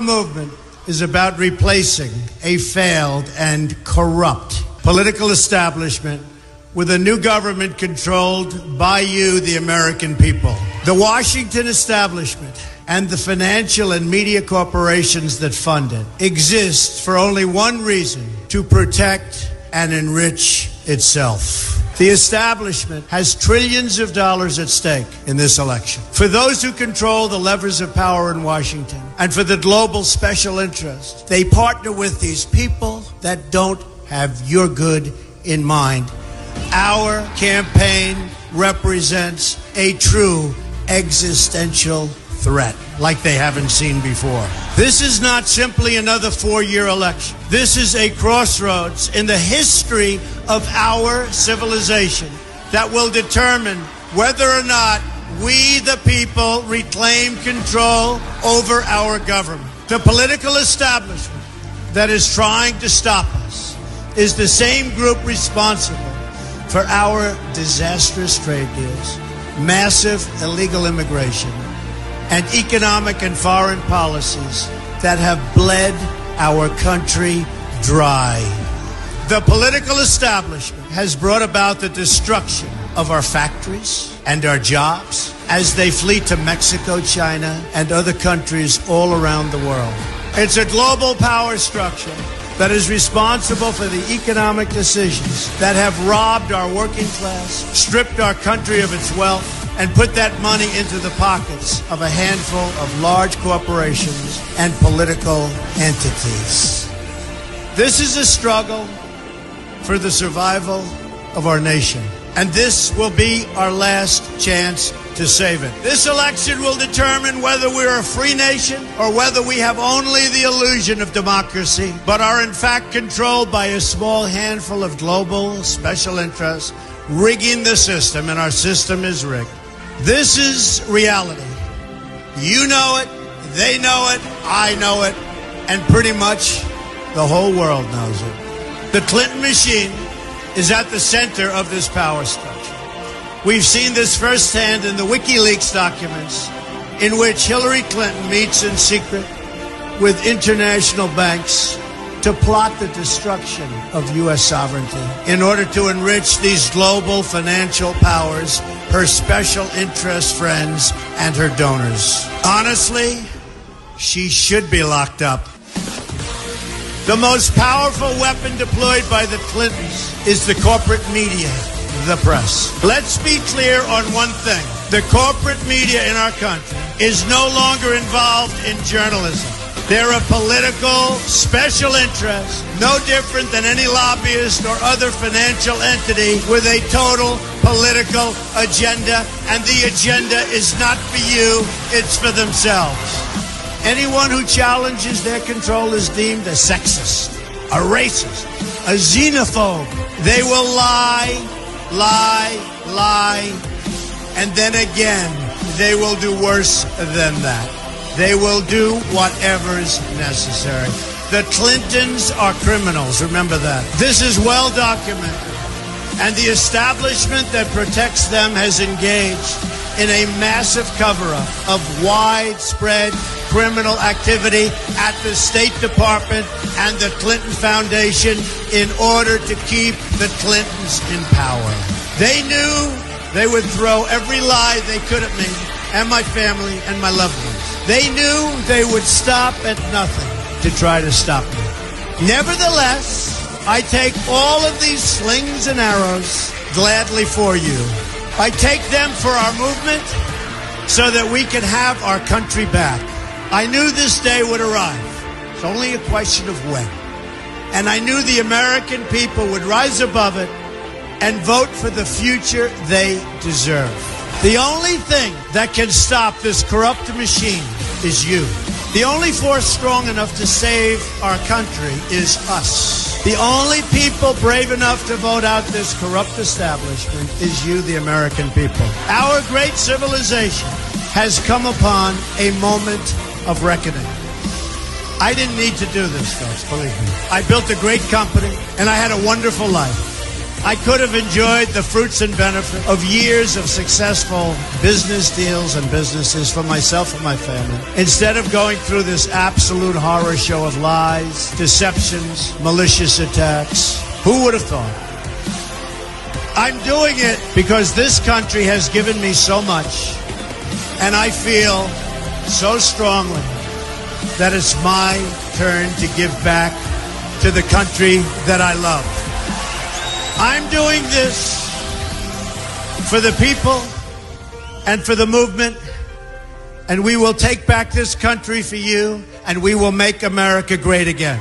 movement is about replacing a failed and corrupt political establishment with a new government controlled by you, the American people. The Washington establishment and the financial and media corporations that fund it exist for only one reason: to protect and enrich itself. The establishment has trillions of dollars at stake in this election. For those who control the levers of power in Washington and for the global special interest, they partner with these people that don't have your good in mind. Our campaign represents a true existential threat like they haven't seen before. This is not simply another 4-year election. This is a crossroads in the history of our civilization that will determine whether or not we, the people, reclaim control over our government. The political establishment that is trying to stop us is the same group responsible for our disastrous trade deals, massive illegal immigration, and economic and foreign policies that have bled our country dry. The political establishment has brought about the destruction of our factories and our jobs as they flee to Mexico, China, and other countries all around the world. It's a global power structure that is responsible for the economic decisions that have robbed our working class, stripped our country of its wealth, and put that money into the pockets of a handful of large corporations and political entities. This is a struggle for the survival of our nation, and this will be our last chance to save it. This election will determine whether we're a free nation or whether we have only the illusion of democracy, but are in fact controlled by a small handful of global special interests rigging the system, and our system is rigged. This is reality. You know it, they know it, I know it, and pretty much the whole world knows it. The Clinton machine is at the center of this power structure. We've seen this firsthand in the WikiLeaks documents, in which Hillary Clinton meets in secret with international banks to plot the destruction of U.S. sovereignty in order to enrich these global financial powers, her special interest friends, and her donors. Honestly, she should be locked up. The most powerful weapon deployed by the Clintons is the corporate media, the press. Let's be clear on one thing. The corporate media in our country is no longer involved in journalism. They're a political special interest, no different than any lobbyist or other financial entity with a total political agenda, and the agenda is not for you, it's for themselves. Anyone who challenges their control is deemed a sexist, a racist, a xenophobe. They will lie, and then again, they will do worse than that. They will do whatever's necessary. The Clintons are criminals, remember that. This is well documented, and the establishment that protects them has engaged in a massive cover-up of widespread criminal activity at the State Department and the Clinton Foundation in order to keep the Clintons in power. They knew they would throw every lie they could at me and my family and my loved ones. They knew they would stop at nothing to try to stop me. Nevertheless, I take all of these slings and arrows gladly for you. I take them for our movement so that we can have our country back. I knew this day would arrive. It's only a question of when. And I knew the American people would rise above it and vote for the future they deserve. The only thing that can stop this corrupt machine is you. The only force strong enough to save our country is us. The only people brave enough to vote out this corrupt establishment is you, the American people. Our great civilization has come upon a moment of reckoning. I didn't need to do this, folks, believe me. I built a great company, and I had a wonderful life. I could have enjoyed the fruits and benefits of years of successful business deals and businesses for myself and my family, instead of going through this absolute horror show of lies, deceptions, malicious attacks. Who would have thought? I'm doing it because this country has given me so much, and I feel so strongly that it's my turn to give back to the country that I love. I'm doing this for the people and for the movement, and we will take back this country for you, and we will make America great again.